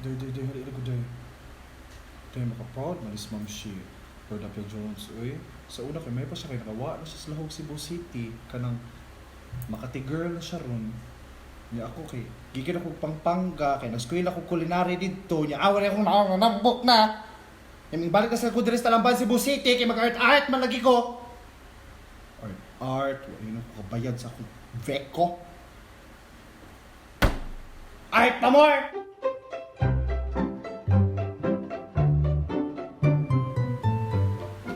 Day, hali ko day. Day, makaproud, malis Ma'am Shi. Lord Apia Jones, uy. Sa una kay may pa siya kay nakawa na siya sa Lahog, Cebu City. Kanang Makati girl na siya ron. Niya ako kay, gigil ako pangpangga, kay nag-school ako culinary dito. Niya, awan akong nambok na. Yung ibalik na sa ko sa Talamban, Cebu City, kay mag-art man lagi ko. Art, yun ako kabayad sa akong veko. Art pa more!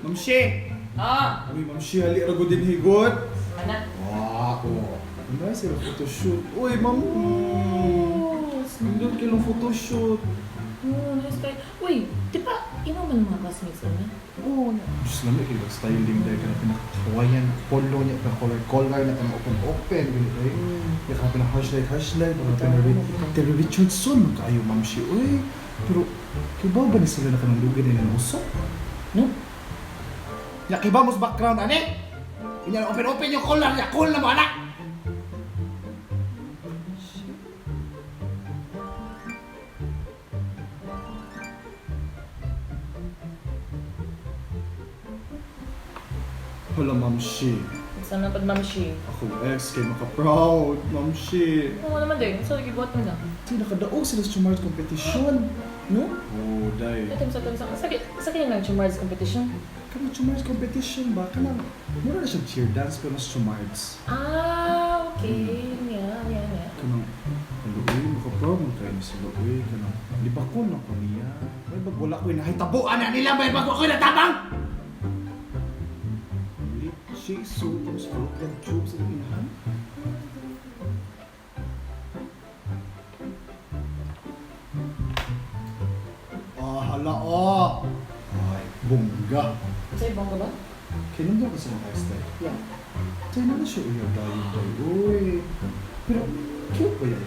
Ma'am Shi! Uy, Ma'am Shi, hali rago din higot. Mana? Wow! Ano sila photoshoot? Uy, Ma'am! Sindot kilong photoshoot. Nice guy. Uy, di ba ino man mga classmates niya? Oo, Diyos naman, styling dahil ka na pinaka-Hawaiian polo niya, collar na ka open, gano'n eh. Yung ka pinaka-harsh light, mga Terry Richardson, kaayo Ma'am Shi, uy. Pero, kiba ba ni sila na kanang lugin nila ng usok? No? Ya, kiba mo sa background, ane? Inya open yung collar niya, cool na mo, anak! Wala, Ma'am Shi. Saan na pag Ma'am Shi? Ako ex, kay maka-proud, Ma'am Shi. Oo naman din. Saan lagi buhat mo na? Kasi nakadaog sila sa Chumars competition. No? Oo, day. Ito sa sakit lang Chumars competition. Kanang Chumars competition ba? Kanang, mura na siya cheer dance pero sa Chumars. Okay. Yeah. Kanang, uy, maka-proud mo kayo sila, uy, kanang, libakon ako niya. May bag wala ko inahitabuan na nila, may bag ako natabang! She so tapos fallopian tube sa inahan. Hala, ay, bongga. Sa'yo bongga ba? Kinundok ko sa mga style. Yeah. Tayo na siya, uy, dayo. Uy. Pero, cute ba yan?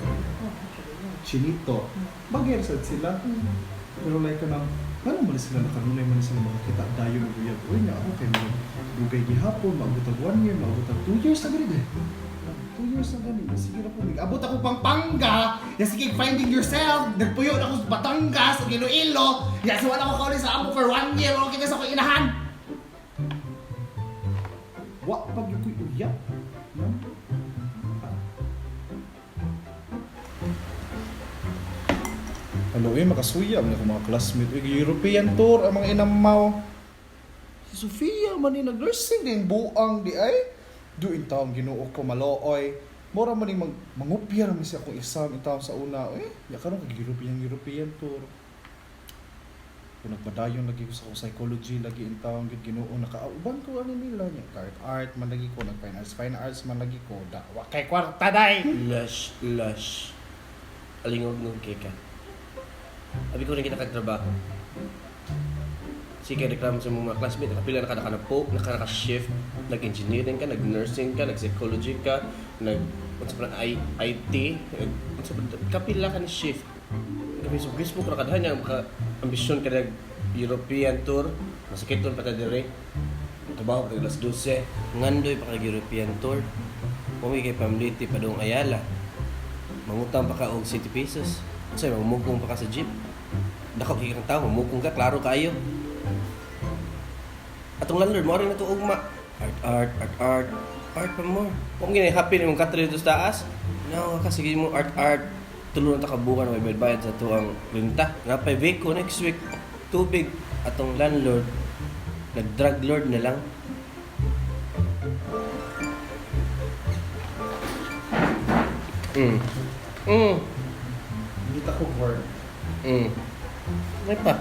Chinito. Bagay sad sila. Pero like kanang, paano man sila nakanunay man sila makakita dayo ng uyab. Uy, nga ako kay mga dugay gihapon, maabot ang 1 year, maabot ang 2 years na ganit eh. 2 years na ganit. Sige na po, abot ako Pampanga, ya sige finding yourself, nagpuyo na ako sa Batangas, sa Iloilo, ya sa wala ko kauli sa amo for 1 year, okay na sa akong inahan. Wa pag yung uyab. No? Hello, makasuya man ako mga classmate. European tour ang mga inamaw. Si Sofia man ni nag-nursing din buang di ay. Duin taong Ginoo ko malooy. Mora man ning mangupya man siya kung exam in taon sa una. Ya karon kag European tour. Kung nagpadayon lagi ko sa psychology lagi in taon gid Ginoo nakauban ko ani nila nya art man lagi ko fine arts man lagi ko da wa kay kwarta day. Lush. Alingog ng keka. Abi ko rin kita kagtrabaho. Sige, reklamo sa mga classmate, nakapila na ka naka-shift, nag-engineering ka, nag-nursing ka, nag-psychology ka, IT, kapila ka ni shift. Facebook ko nakadahan niya, ambisyon ka nag-European tour, masakit doon pata dire. Trabaho ka alas 12. Ngandoy pa kag-European tour. Pumi kay pamliti pa doong Ayala. Mangutang pa ka og 60 pesos. Kasi mamukong pa ka sa jeep. Dako kikang tao, mamukong ka, klaro kayo. Atong landlord, mo rin na ito ugma. Art pa mo. Kung gini, happy na yung katri dito sa taas. No, kasi mo art. Tulungan ta kabukan, may bayad sa ito ang renta. Nga pa, week ko, next week, tubig. Atong landlord, nag-drug lord na lang. Hindi ta ko work. May pa.